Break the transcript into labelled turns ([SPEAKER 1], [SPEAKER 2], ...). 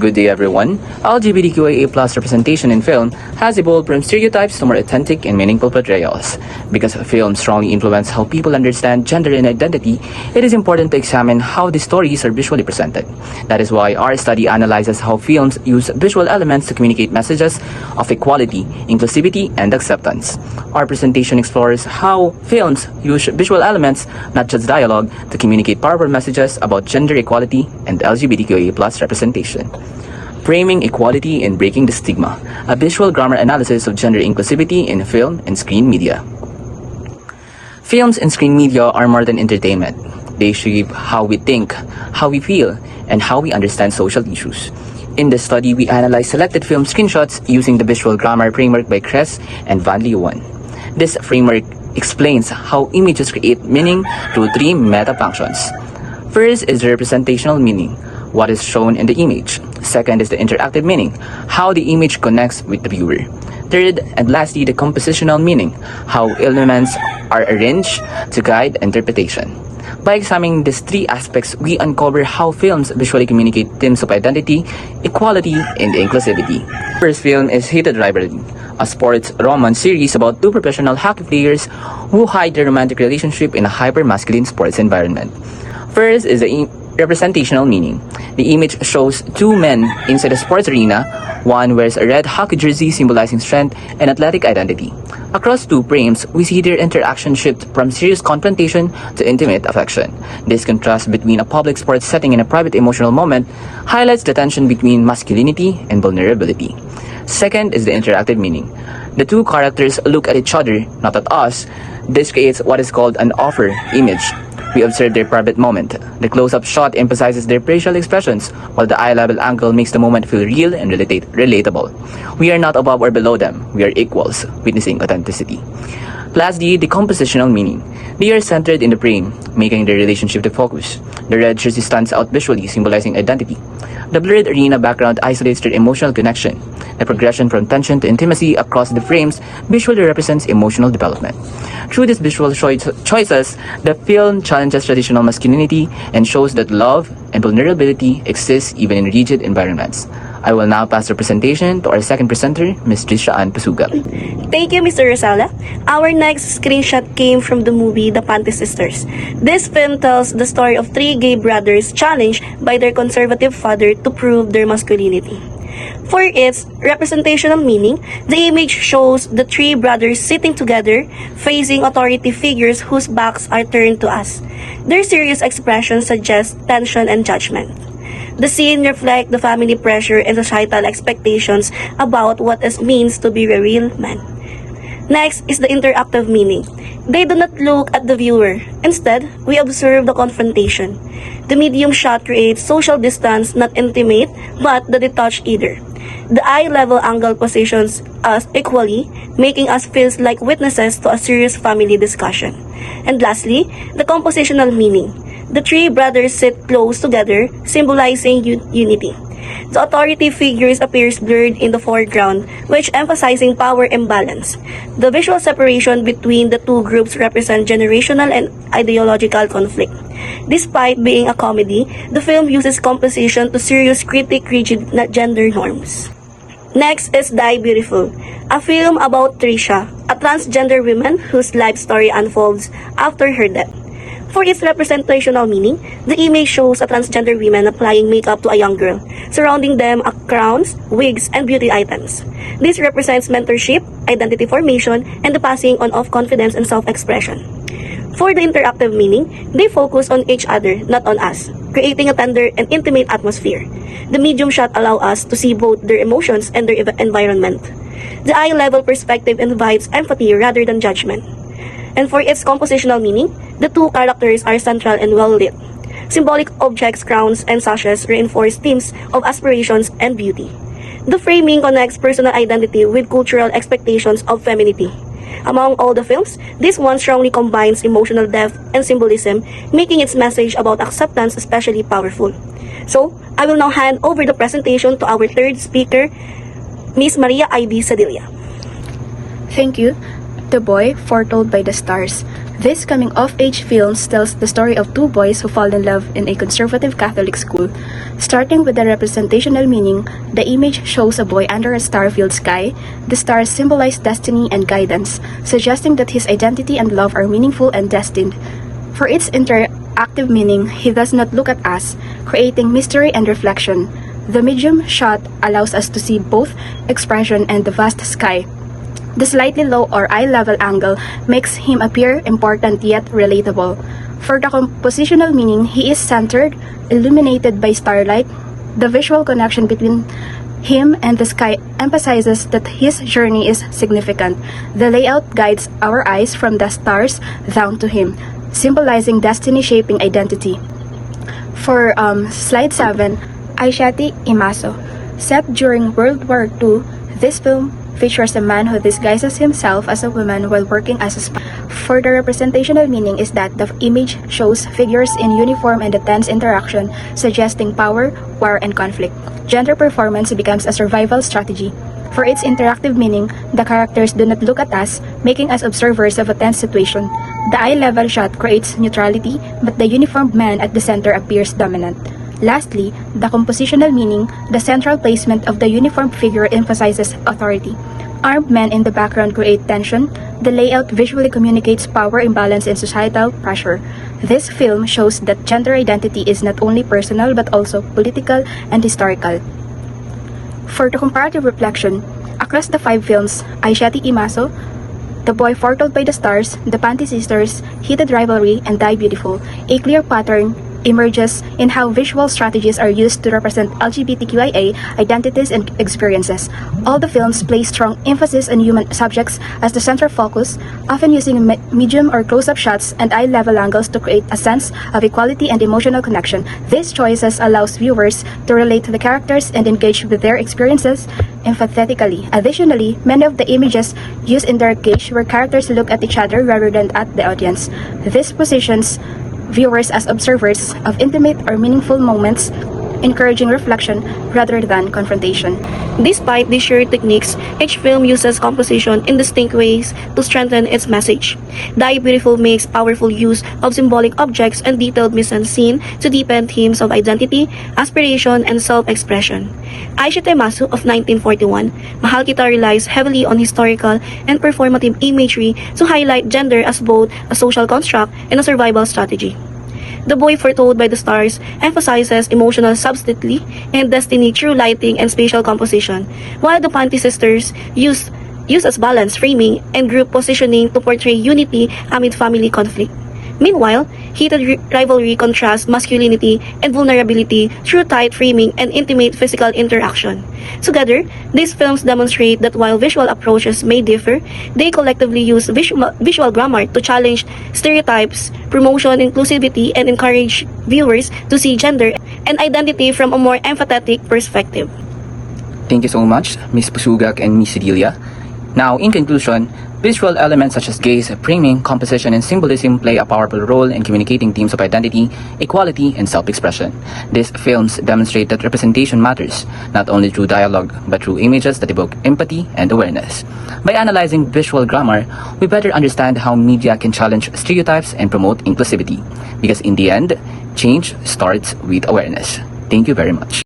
[SPEAKER 1] Good day, everyone. LGBTQIA plus representation in film has evolved from stereotypes to more authentic and meaningful portrayals. Because films strongly influence how people understand gender and identity, it is important to examine how these stories are visually presented. That is why our study analyzes how films use visual elements to communicate messages of equality, inclusivity, and acceptance. Our presentation explores how films use visual elements, not just dialogue, to communicate powerful messages about gender equality and LGBTQIA plus representation. Framing equality and breaking the stigma, a visual grammar analysis of gender inclusivity in film and screen media. Films and screen media are more than entertainment. They shape how we think, how we feel, and how we understand social issues. In this study, we analyzed selected film screenshots using the visual grammar framework by Kress and Van Leeuwen. This framework explains how images create meaning through three meta functions. First is the representational meaning, what is shown in the image. Second is the interactive meaning, how the image connects with the viewer. Third and lastly, the compositional meaning, how elements are arranged to guide interpretation. By examining these three aspects, we uncover how films visually communicate themes of identity, equality, and inclusivity. First film is Hated Rivalry, a sports romance series about two professional hockey players who hide their romantic relationship in a hyper-masculine sports environment. First is the representational meaning. The image shows two men inside a sports arena. One wears a red hockey jersey symbolizing strength and athletic identity. Across two frames, we see their interaction shift from serious confrontation to intimate affection. This contrast between a public sports setting and a private emotional moment highlights the tension between masculinity and vulnerability. Second is the interactive meaning. The two characters look at each other, not at us. This creates what is called an offer image. We observe their private moment. The close-up shot emphasizes their facial expressions, while the eye-level angle makes the moment feel real and relatable. We are not above or below them. We are equals, witnessing authenticity. Lastly, the compositional meaning. They are centered in the frame, making their relationship the focus. The red jersey stands out visually, symbolizing identity. The blurred arena background isolates their emotional connection. The progression from tension to intimacy across the frames visually represents emotional development. Through these visual choices, the film challenges traditional masculinity and shows that love and vulnerability exist even in rigid environments. I will now pass the presentation to our second presenter, Ms. Trisha Ann Pasuga.
[SPEAKER 2] Thank you, Mr. Rosala. Our next screenshot came from the movie The Panty Sisters. This film tells the story of three gay brothers challenged by their conservative father to prove their masculinity. For its representational meaning, the image shows the three brothers sitting together, facing authority figures whose backs are turned to us. Their serious expressions suggest tension and judgment. The scene reflects the family pressure and societal expectations about what it means to be a real man. Next is the interactive meaning. They do not look at the viewer. Instead, we observe the confrontation. The medium shot creates social distance, not intimate, but the detached either. The eye-level angle positions us equally, making us feel like witnesses to a serious family discussion. And lastly, the compositional meaning. The three brothers sit close together, symbolizing unity. The authority figures appears blurred in the foreground, which emphasizing power imbalance. The visual separation between the two groups represent generational and ideological conflict. Despite being a comedy, the film uses composition to seriously critique rigid gender norms. Next is Die Beautiful, a film about Trisha, a transgender woman whose life story unfolds after her death. For its representational meaning, the image shows a transgender woman applying makeup to a young girl. Surrounding them are crowns, wigs, and beauty items. This represents mentorship, identity formation, and the passing on of confidence and self-expression. For the interactive meaning, they focus on each other, not on us, creating a tender and intimate atmosphere. The medium shot allows us to see both their emotions and their environment. The eye-level perspective invites empathy rather than judgment. And for its compositional meaning, the two characters are central and well-lit. Symbolic objects, crowns, and sashes reinforce themes of aspirations and beauty. The framing connects personal identity with cultural expectations of femininity. Among all the films, this one strongly combines emotional depth and symbolism, making its message about acceptance especially powerful. So, I will now hand over the presentation to our third speaker, Ms. Maria Ivy Sedilla.
[SPEAKER 3] Thank you. The Boy, Foretold by the Stars. This coming-of-age film tells the story of two boys who fall in love in a conservative Catholic school. Starting with the representational meaning, the image shows a boy under a star-filled sky. The stars symbolize destiny and guidance, suggesting that his identity and love are meaningful and destined. For its interactive meaning, he does not look at us, creating mystery and reflection. The medium shot allows us to see both expression and the vast sky. The slightly low or eye-level angle makes him appear important yet relatable. For the compositional meaning, he is centered, illuminated by starlight. The visual connection between him and the sky emphasizes that his journey is significant. The layout guides our eyes from the stars down to him, symbolizing destiny shaping identity. For slide 7, Aishati Imaso. Set during World War II, this film features a man who disguises himself as a woman while working as a spy. For the representational meaning is that the image shows figures in uniform and a tense interaction, suggesting power, war, and conflict. Gender performance becomes a survival strategy. For its interactive meaning, the characters do not look at us, making us observers of a tense situation. The eye-level shot creates neutrality, but the uniformed man at the center appears dominant. Lastly, the compositional meaning, the central placement of the uniformed figure emphasizes authority. Armed men in the background create tension. The layout visually communicates power imbalance and societal pressure. This film shows that gender identity is not only personal but also political and historical. For the comparative reflection, across the 5 films, Aishati Imaso, The Boy Foretold by the Stars, The Panty Sisters, Heated Rivalry, and Die Beautiful, a clear pattern emerges in how visual strategies are used to represent LGBTQIA identities and experiences. All the films place strong emphasis on human subjects as the central focus, often using medium or close-up shots and eye-level angles to create a sense of equality and emotional connection. These choices allows viewers to relate to the characters and engage with their experiences empathetically. Additionally, many of the images used in their gaze where characters look at each other rather than at the audience. This positions viewers as observers of intimate or meaningful moments, encouraging reflection rather than confrontation.
[SPEAKER 2] Despite these shared techniques, each film uses composition in distinct ways to strengthen its message. Die Beautiful makes powerful use of symbolic objects and detailed mise-en-scene to deepen themes of identity, aspiration, and self-expression. Aishati Imaso of 1941, Mahal Kita relies heavily on historical and performative imagery to highlight gender as both a social construct and a survival strategy. The Boy Foretold by the Stars emphasizes emotional subtlety and destiny through lighting and spatial composition, while the Panty Sisters use as balance framing and group positioning to portray unity amid family conflict. Meanwhile, Heated Rivalry contrasts masculinity and vulnerability through tight framing and intimate physical interaction. Together, these films demonstrate that while visual approaches may differ, they collectively use visual grammar to challenge stereotypes, promotion inclusivity, and encourage viewers to see gender and identity from a more empathetic perspective.
[SPEAKER 1] Thank you so much, Ms. Pusugak and Ms. Sidilia. Now, in conclusion, visual elements such as gaze, framing, composition, and symbolism play a powerful role in communicating themes of identity, equality, and self-expression. These films demonstrate that representation matters, not only through dialogue, but through images that evoke empathy and awareness. By analyzing visual grammar, we better understand how media can challenge stereotypes and promote inclusivity. Because in the end, change starts with awareness. Thank you very much.